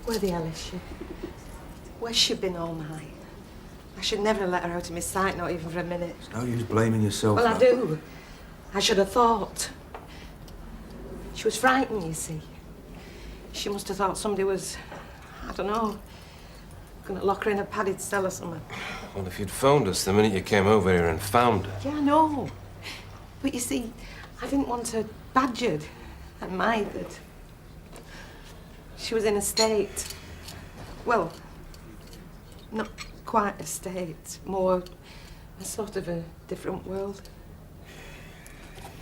Where the hell is she? Where's she been all night? I should never have let her out of my sight, not even for a minute. It's no use blaming yourself. Well, I do. I should have thought. She was frightened, you see. She must have thought somebody was, I don't know, going to lock her in a padded cell or something. Well, if you'd phoned us the minute you came over here and found her. Yeah, I know. But you see, I didn't want her badgered and mithered. She was in a state, well, not quite a state, more a sort of a different world.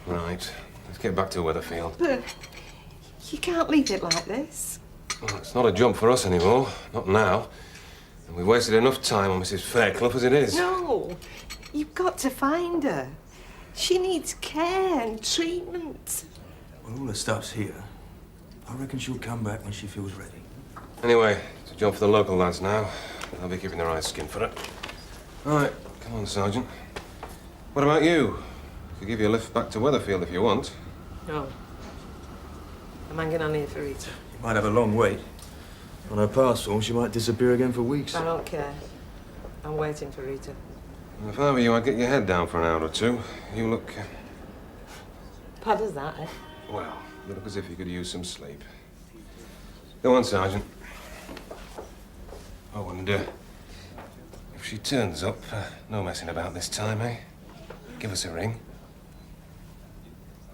Right. Let's get back to Weatherfield. But you can't leave it like this. Well, it's not a jump for us anymore. Not now. And we've wasted enough time on Mrs. Fairclough as it is. No, you've got to find her. She needs care and treatment. Well, all the stuff's here. I reckon she'll come back when she feels ready. Anyway, it's a job for the local lads now. They'll be keeping their eyes skinned for it. All right, come on, Sergeant. What about you? I could give you a lift back to Weatherfield if you want. No. I'm hanging on here for Rita. You might have a long wait. On her parcel, she might disappear again for weeks. I don't care. I'm waiting for Rita. Well, if I were you, I'd get your head down for an hour or two. You look... How does that, eh? Well, you look as if you could use some sleep. Go on, Sergeant. Oh, and if she turns up, no messing about this time, eh? Give us a ring.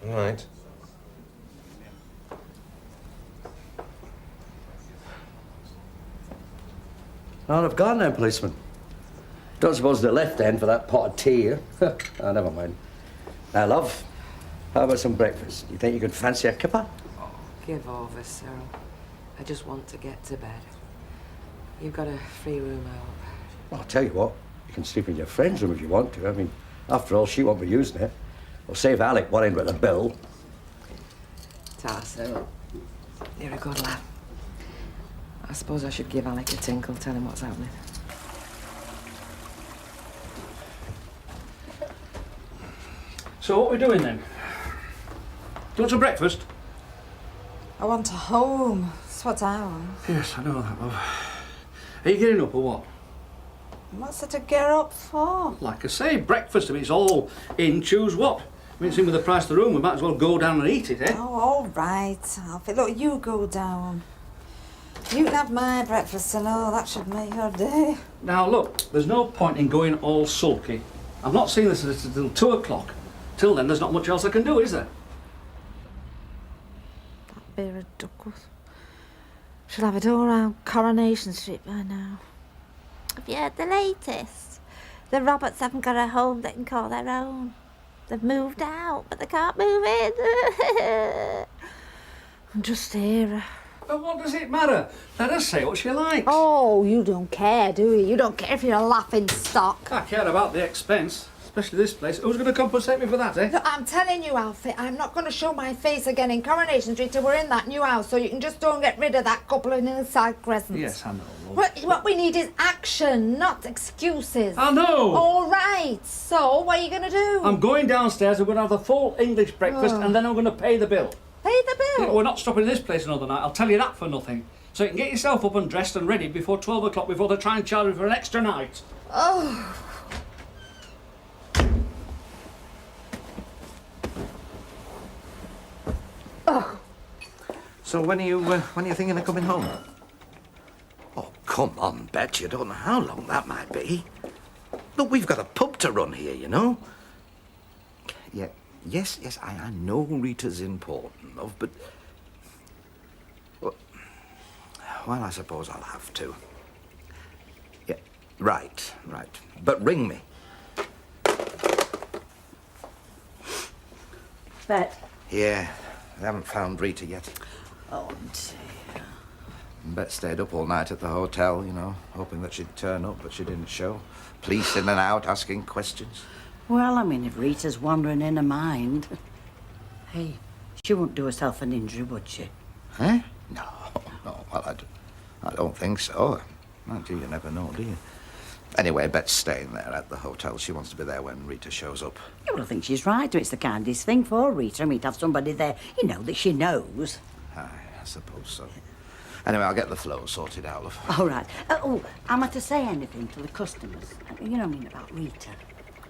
All right. Well, I've gone now, policeman. Don't suppose they're left then for that pot of tea. Oh, never mind. Now, love, how about some breakfast? You think you could fancy a kipper? Oh, give over, Cyril. I just want to get to bed. You've got a free room, I hope. Well, I'll tell you what, you can sleep in your friend's room if you want to. I mean, after all, she won't be using it. We'll save Alec worrying about the bill. Ta, Cyril. You're a good lad. I suppose I should give Alec a tinkle, tell him what's happening. So what are we doing then? Do you want some breakfast? I want a home. That's what I want. Yes, I know that, love. Are you getting up or what? What's it to get up for? Like I say, breakfast. I mean, it's all in, choose what. I mean, it's in with the price of the room. We might as well go down and eat it, eh? Oh, all right, Alfie. Look, you go down. You can have my breakfast and all. That should make your day. Now, look, there's no point in going all sulky. I've not seen this until 2 o'clock. Till then, there's not much else I can do, is there? That beer of Duckworth. Should have it all round Coronation Street by now. Have you heard the latest? The Roberts haven't got a home they can call their own. They've moved out, but they can't move in. I'm just here. But what does it matter? Let her say what she likes. Oh, you don't care, do you? You don't care if you're a laughing stock. I care about the expense, especially this place. Who's going to compensate me for that, eh? Look, I'm telling you, Alfie, I'm not going to show my face again in Coronation Street till we're in that new house, so you can just don't get rid of that couple in Hillside Crescent. Yes, I know, love. What we need is action, not excuses. I know! All right, so what are you going to do? I'm going downstairs, we're going to have the full English breakfast, and then I'm going to pay the bill. Pay the bill? Yeah, we're not stopping in this place another night, I'll tell you that for nothing. So you can get yourself up and dressed and ready before 12 o'clock before they try and charge you for an extra night. Oh. Oh. So when are you thinking of coming home? Oh, come on, Bet. You don't know how long that might be. Look, we've got a pub to run here, you know. Yeah, yes, I know Rita's important, love, but... Well, I suppose I'll have to. Yeah, right. But ring me. Bet. Yeah, I haven't found Rita yet. Oh, dear. Bet stayed up all night at the hotel, you know, hoping that she'd turn up, but she didn't show. Police in and out, asking questions. Well, I mean, if Rita's wandering in her mind... Hey, she wouldn't do herself an injury, would she? Huh? No, well, I don't think so. Mind you, you never know, do you? Anyway, Bet's staying there at the hotel. She wants to be there when Rita shows up. Yeah, well, I think she's right. It's the kindest thing for Rita. I mean, to have somebody there, you know, that she knows. Aye, I suppose so. Anyway, I'll get the flow sorted out, love. All right. Am I to say anything to the customers? You know what I mean about Rita?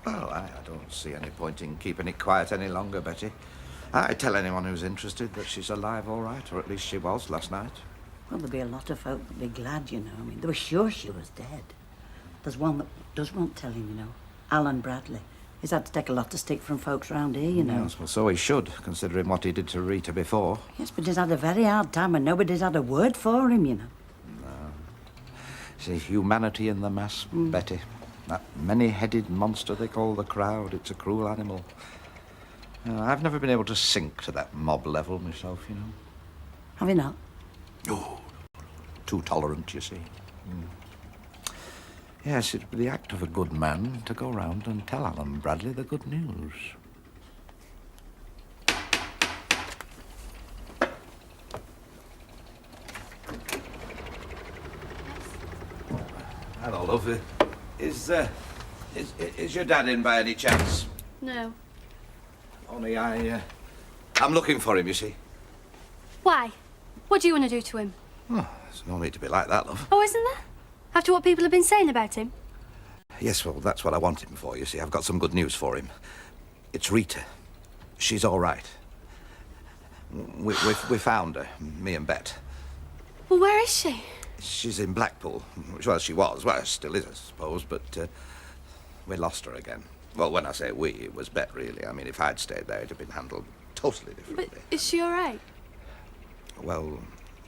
Well, I don't see any point in keeping it quiet any longer, Betty. I tell anyone who's interested that she's alive all right, or at least she was last night. Well, there'll be a lot of folk that'll be glad, you know. I mean, they were sure she was dead. There's one that does want telling, you know. Alan Bradley. He's had to take a lot of stick from folks round here, you know. Yes, well, so he should, considering what he did to Rita before. Yes, but he's had a very hard time and nobody's had a word for him, you know. No. See, humanity in the mass, Betty. That many-headed monster they call the crowd. It's a cruel animal. I've never been able to sink to that mob level myself, you know. Have you not? Oh, too tolerant, you see. Yes, it'd be the act of a good man to go round and tell Alan Bradley the good news. Hello, love. Is your dad in by any chance? No. Only I'm looking for him, you see. Why? What do you want to do to him? Oh, there's no need to be like that, love. Oh, isn't there? After what people have been saying about him? Yes, well, that's what I want him for, you see. I've got some good news for him. It's Rita. She's all right. We found her, me and Bet. Well, where is she? She's in Blackpool. Well, she was. Well, still is, I suppose, but we lost her again. Well, when I say we, it was Bet, really. I mean, if I'd stayed there, it'd have been handled totally differently. But is she all right? Well,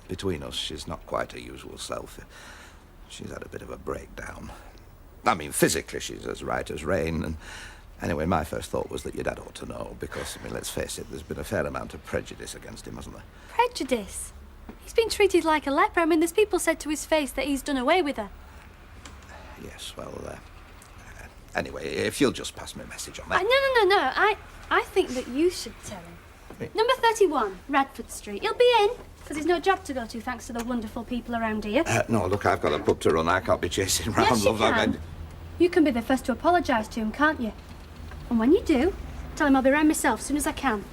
between us, she's not quite her usual self. She's had a bit of a breakdown. I mean, physically, she's as right as rain. And anyway, my first thought was that your dad ought to know, because, I mean, let's face it, there's been a fair amount of prejudice against him, hasn't there? Prejudice? He's been treated like a leper. I mean, there's people said to his face that he's done away with her. Yes, well, anyway, if you'll just pass me a message on that. No. I think that you should tell him. Number 31, Radford Street. He'll be in, because he's no job to go to, thanks to the wonderful people around here. No, look, I've got a pub to run. I can't be chasing round, Yes, you love. can. You can be the first to apologise to him, can't you? And when you do, tell him I'll be round myself as soon as I can.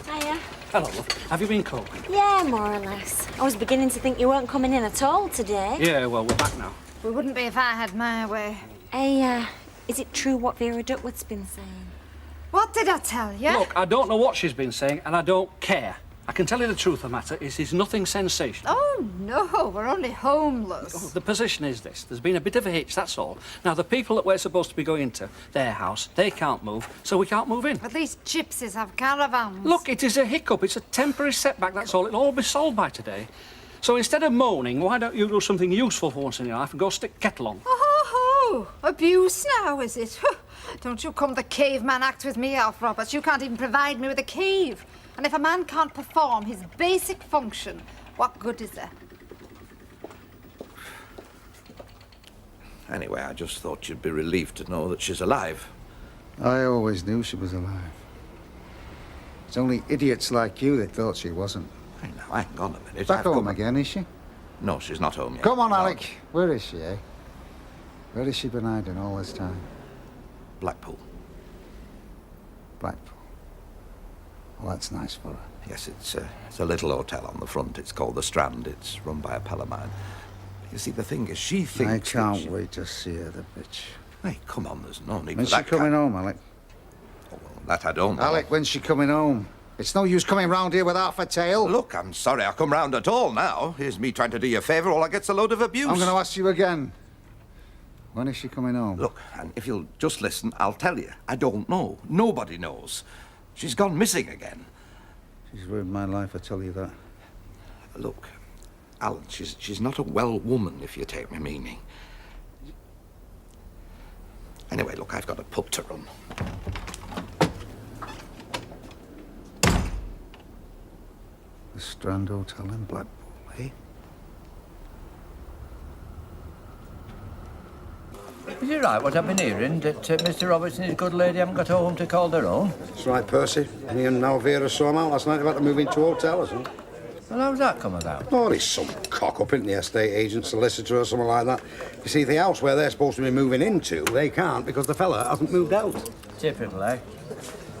Hiya. Hello, love. Have you been coping? Yeah, more or less. I was beginning to think you weren't coming in at all today. Yeah, well, we're back now. We wouldn't be if I had my way. Hey, is it true what Vera Duckworth's been saying? What did I tell you? Look, I don't know what she's been saying, and I don't care. I can tell you the truth of the matter. It is nothing sensational. Oh, no, we're only homeless. Oh, the position is this. There's been a bit of a hitch, that's all. Now, the people that we're supposed to be going to their house, they can't move, so we can't move in. At least gypsies have caravans. Look, it is a hiccup. It's a temporary setback, that's all. It'll all be solved by today. So instead of moaning, why don't you do something useful for once in your life and go stick kettle on? Oh, abuse now, is it? Don't you come the caveman act with me, Alf Roberts. You can't even provide me with a cave. And if a man can't perform his basic function, what good is there? Anyway, I just thought you'd be relieved to know that she's alive. I always knew she was alive. It's only idiots like you that thought she wasn't. Hey, now, hang on a minute. Back home again, is she? No, she's not home yet. Come on, No. Alec. Where is she, eh? Where has she been hiding all this time? Blackpool. Blackpool. Well, that's nice for her. Yes, it's a little hotel on the front. It's called the Strand. It's run by a pal of mine. You see, the thing is, she thinks... I can't wait to see her, the bitch. Hey, come on, there's no need When's for she that. coming home, Alec? Oh, well, that I don't know. Alec, when's she coming home? It's no use coming round here with half a tail. Look, I'm sorry I come round at all now. Here's me trying to do you a favour, all I get's a load of abuse. I'm going to ask you again. When is she coming home? Look, and if you'll just listen, I'll tell you. I don't know. Nobody knows. She's gone missing again. She's ruined my life, I tell you that. Look, Alan, she's not a well woman, if you take my meaning. Anyway, look, I've got a pub to run. The Strand Hotel in Blackpool, eh? Is it right what I've been hearing, that Mr. Roberts and his good lady haven't got a home to call their own? That's right, Percy. Me and Alvira saw him out last night about to move into a hotel or something. Well, how's that come about? Oh, he's some cock up in the estate agent, solicitor or something like that. You see, the house where they're supposed to be moving into, they can't because the fella hasn't moved out. Typical, eh?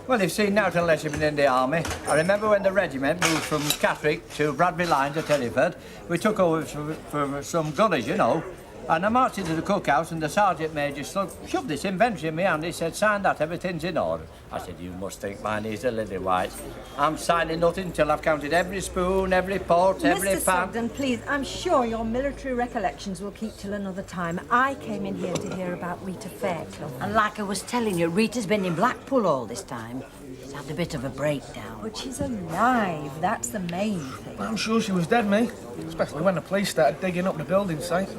Well, you've seen now unless you've been in the army. I remember when the regiment moved from Catterick to Bradbury Lines at Hereford. We took over for some gunners, you know. And I marched into the cookhouse and the sergeant major shoved this inventory in my hand. He said, sign that, everything's in order. I said, you must think mine is a lily white. I'm signing nothing until I've counted every spoon, every pot, every pan. Mr. Sugden, please, I'm sure your military recollections will keep till another time. I came in here to hear about Rita Fairclough. And like I was telling you, Rita's been in Blackpool all this time. She's had a bit of a breakdown. But she's alive, that's the main thing. I'm sure she was dead, me. Especially when the police started digging up the building site.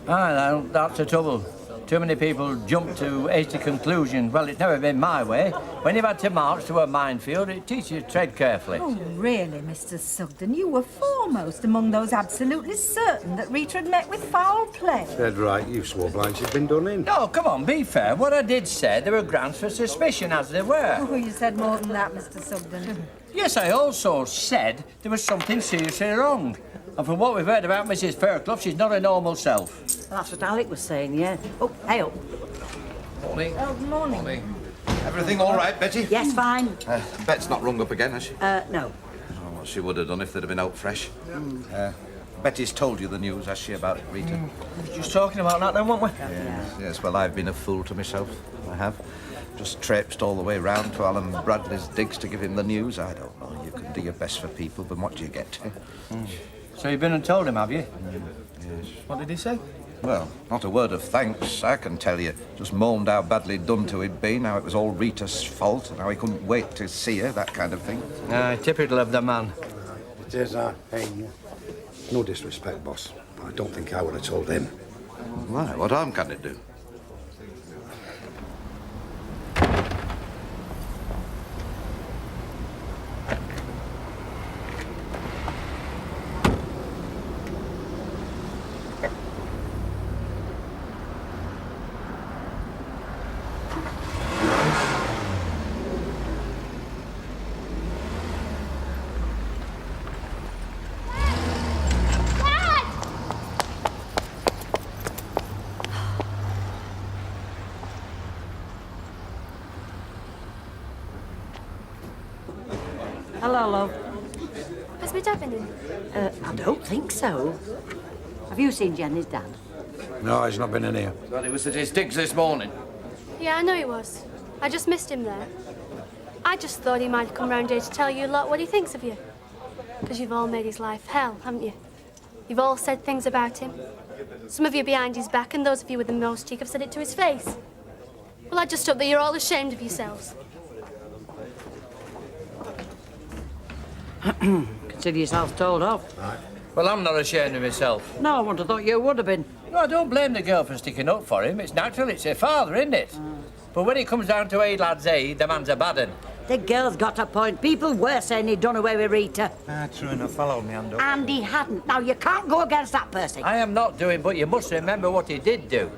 Ah, that's the trouble. Too many people jump to hasty conclusions. Well, it's never been my way. When you've had to march to a minefield, it teaches you to tread carefully. Oh, really, Mr. Sugden? You were foremost among those absolutely certain that Rita had met with foul play. Dead right, you swore blind she'd been done in. No, come on, be fair. What I did say, there were grounds for suspicion, as there were. Oh, you said more than that, Mr. Sugden. Yes, I also said there was something seriously wrong. And from what we've heard about Mrs. Fairclough, she's not a normal self. Well, that's what Alec was saying, yeah. Oh, hey up. Morning. Oh, good morning. Morning. Everything all right, Betty? Yes, fine. Bet's not rung up again, has she? No. Oh, well, she would have done if they'd have been out fresh. Betty's told you the news, has she, about Rita? We were just talking about that then, weren't we? Yes, well, I've been a fool to myself. I have. Just traipsed all the way round to Alan Bradley's digs to give him the news. I don't know. You can do your best for people, but what do you get? So you've been and told him, have you? Yes. What did he say? Well, not a word of thanks, I can tell you. Just moaned how badly done to he'd been, how it was all Rita's fault, and how he couldn't wait to see her, that kind of thing. Aye, typical of the man. It is, hey, no disrespect, boss. I don't think I would have told him. Why? What harm can it do? Hello, love. Has my dad been in? I don't think so. Have you seen Jenny's dad? No, he's not been in here. But it was at his digs this morning. Yeah, I know he was. I just missed him there. I just thought he might have come round here to tell you lot what he thinks of you. Because you've all made his life hell, haven't you? You've all said things about him. Some of you behind his back, and those of you with the most cheek have said it to his face. Well, I just hope that you're all ashamed of yourselves. Consider yourself told off. Well, I'm not ashamed of myself. No, I wouldn't have thought you would have been. No, I don't blame the girl for sticking up for him. It's natural, it's her father, isn't it? But when it comes down to aid lad's aid, the man's a bad un. The girl's got a point. People were saying he'd done away with Rita. True enough, followed me hand up. And he hadn't. Now, you can't go against that person. I am not doing, but you must remember what he did do.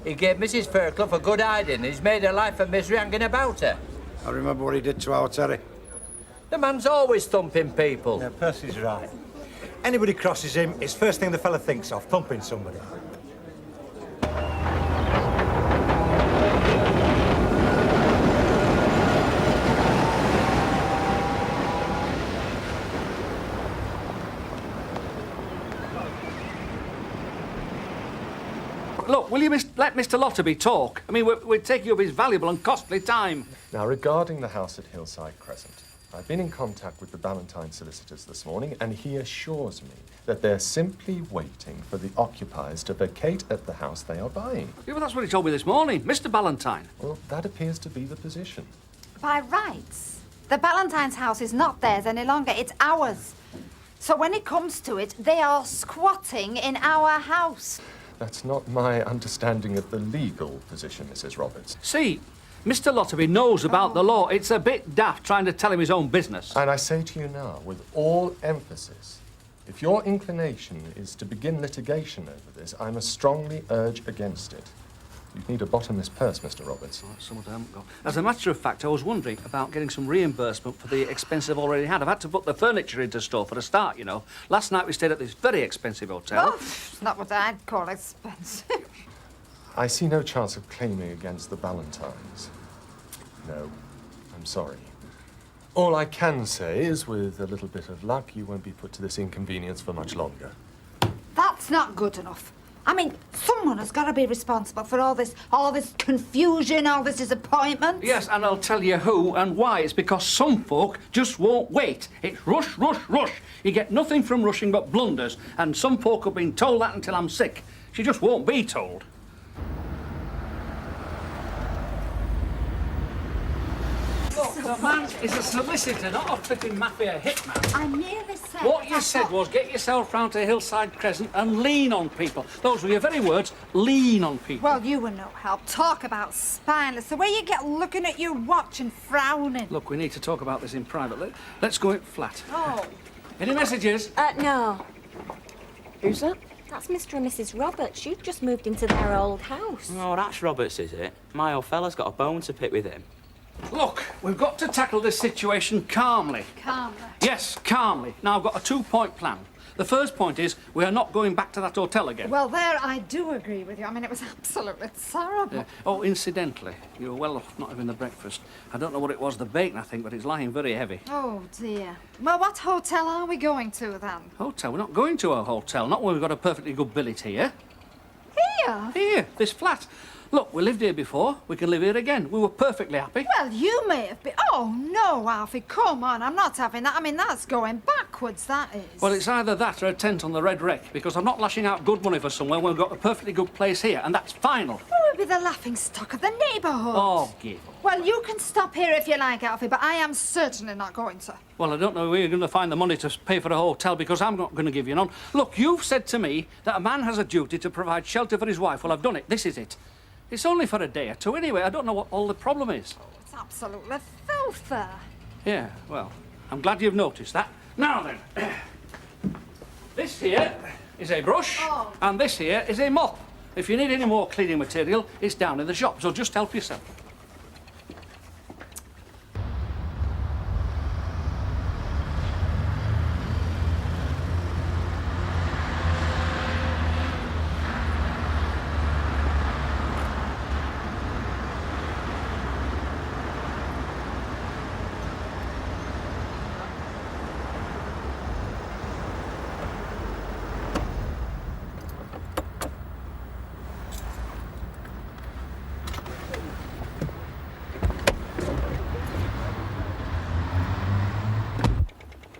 He gave Mrs. Fairclough a good hiding. He's made her life a misery hanging about her. I remember what he did to our Terry. The man's always thumping people. Yeah, Percy's right. Anybody crosses him, it's first thing the fella thinks of, thumping somebody. Look, will you let Mr. Lotterby talk? I mean, we're taking up his valuable and costly time. Now, regarding the house at Hillside Crescent, I've been in contact with the Ballantyne solicitors this morning, and he assures me that they're simply waiting for the occupiers to vacate at the house they are buying. Yeah, well, that's what he told me this morning, Mr. Ballantyne. Well, that appears to be the position. By rights, the Ballantyne's house is not theirs any longer, it's ours. So when it comes to it, they are squatting in our house. That's not my understanding of the legal position, Mrs. Roberts. See, Mr. Lotterby knows about the law. It's a bit daft trying to tell him his own business. And I say to you now, with all emphasis, if your inclination is to begin litigation over this, I must strongly urge against it. You'd need a bottomless purse, Mr. Roberts. Oh, some of them haven't got. As a matter of fact, I was wondering about getting some reimbursement for the expenses I've already had. I've had to put the furniture into store for a start, you know. Last night we stayed at this very expensive hotel. Oh, it's not what I'd call expensive. I see no chance of claiming against the Ballantynes. No. I'm sorry. All I can say is, with a little bit of luck, you won't be put to this inconvenience for much longer. That's not good enough. I mean, someone has got to be responsible for all this confusion, all this disappointment. Yes, and I'll tell you who and why. It's because some folk just won't wait. It's rush, rush, rush. You get nothing from rushing but blunders, and some folk have been told that until I'm sick. She just won't be told. Look, the man is a solicitor, not a flipping mafia hitman. I nearly said... What you said was get yourself round to Hillside Crescent and lean on people. Those were your very words, lean on people. Well, you were no help. Talk about spineless. The way you get looking at your watch and frowning. Look, we need to talk about this in private. Let's go it flat. Oh. Any messages? No. Who's that? That's Mr. and Mrs. Roberts. You've just moved into their old house. Oh, that's Roberts, is it? My old fella's got a bone to pick with him. Look, we've got to tackle this situation calmly. Calmly? Yes, calmly. Now, I've got a two-point plan. The first point is we are not going back to that hotel again. Well, there I do agree with you. I mean, it was absolutely terrible. Yeah. Oh, incidentally, you were well off not having the breakfast. I don't know what it was, the bacon, I think, but it's lying very heavy. Oh, dear. Well, what hotel are we going to, then? Hotel? We're not going to a hotel, not when we've got a perfectly good billet here. Here? Here, this flat. Look, we lived here before. We can live here again. We were perfectly happy. Well, you may have been... Oh, no, Alfie, come on. I'm not having that. I mean, that's going backwards, that is. Well, it's either that or a tent on the Red Wreck, because I'm not lashing out good money for somewhere when we've got a perfectly good place here, and that's final. We'll be the laughing stock of the neighbourhood. Oh, give up. Well, you can stop here if you like, Alfie, but I am certainly not going to. Well, I don't know where you're going to find the money to pay for a hotel, because I'm not going to give you none. Look, you've said to me that a man has a duty to provide shelter for his wife. Well, I've done it. This is it. It's only for a day or two anyway. I don't know what all the problem is. Oh, it's absolutely filthy. Yeah, well, I'm glad you've noticed that. Now then, this here is a brush, and this here is a mop. If you need any more cleaning material, it's down in the shop, so just help yourself.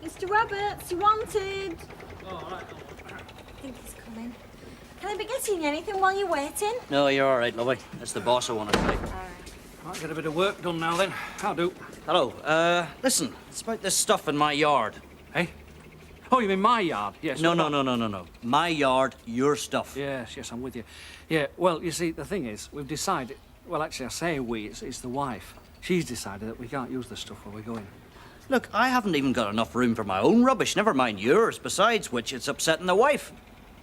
Mr. Roberts, you wanted. I think he's coming. Can I be getting you anything while you're waiting? No, you're all right, lovely. That's the boss I want to say. Might get a bit of work done now then. How do? Hello. Listen, it's about this stuff in my yard. Hey? Oh, you mean my yard? Yes. No. My yard, your stuff. Yes, I'm with you. Yeah, well, you see, the thing is, we've decided... Well, actually, I say we, it's the wife. She's decided that we can't use the stuff where we're going. Look, I haven't even got enough room for my own rubbish, never mind yours, besides which it's upsetting the wife.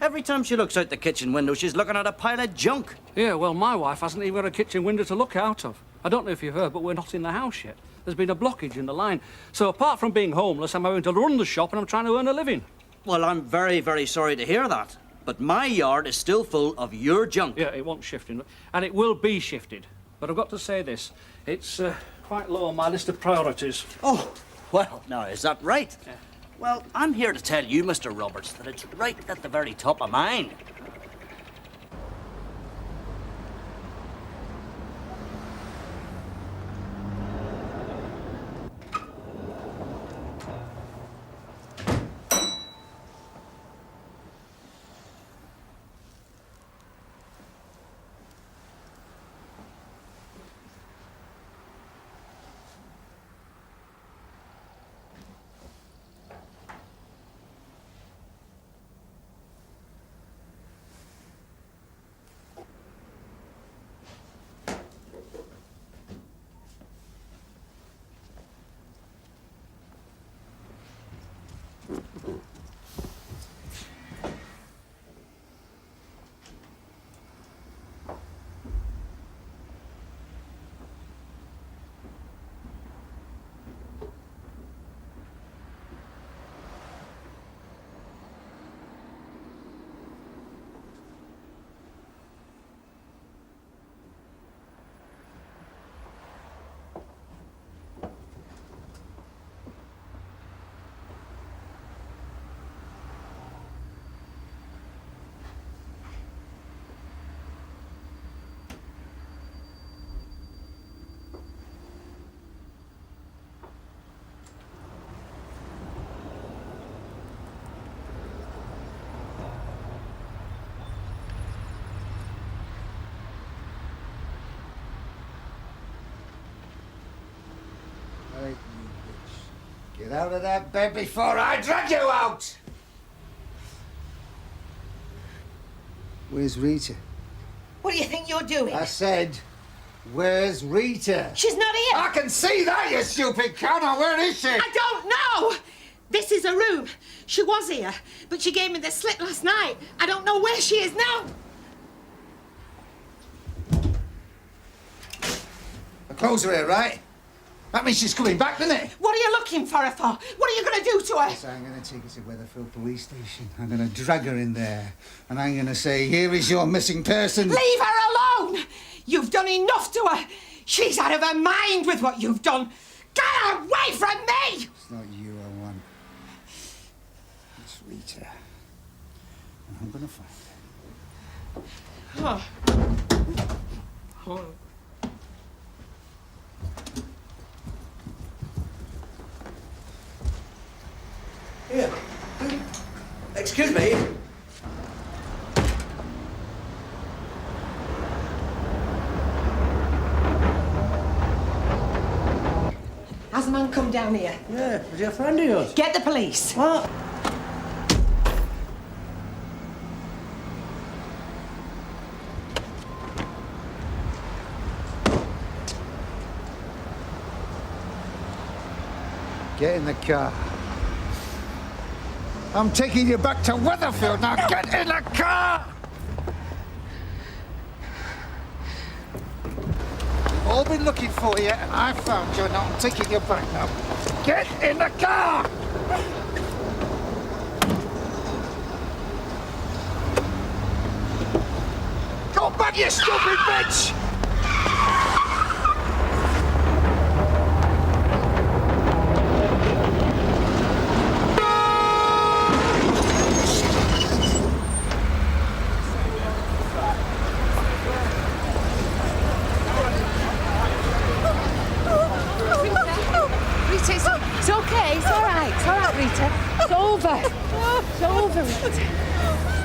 Every time she looks out the kitchen window, she's looking at a pile of junk. Yeah, well, my wife hasn't even got a kitchen window to look out of. I don't know if you've heard, but we're not in the house yet. There's been a blockage in the line. So apart from being homeless, I'm having to run the shop and I'm trying to earn a living. Well, I'm very, very sorry to hear that. But my yard is still full of your junk. Yeah, it won't shift, and it will be shifted. But I've got to say this. It's quite low on my list of priorities. Oh, well, now, is that right? Yeah. Well, I'm here to tell you, Mr. Roberts, that it's right at the very top of mine. Get out of that bed before I drag you out! Where's Rita? What do you think you're doing? I said, where's Rita? She's not here. I can see that, you stupid cunner. Where is she? I don't know. This is her room. She was here, but she gave me the slip last night. I don't know where she is now. The clothes are here, right? That means she's coming back, doesn't it? What are you looking for her for? What are you going to do to her? So I'm going to take her to Weatherfield Police Station. I'm going to drag her in there. And I'm going to say, here is your missing person. Leave her alone. You've done enough to her. She's out of her mind with what you've done. Get her away from me! It's not you I want. It's Rita. And I'm going to find her. Oh. Here. Excuse me. Has a man come down here? Yeah, was he a friend of yours? Get the police. What? Get in the car. I'm taking you back to Weatherfield. Now get in the car! We've all been looking for you, and I found you. Now I'm taking you back now. Get in the car! Go back, you stupid bitch! It's okay. It's all right. It's all right, Rita. It's over. It's over, Rita.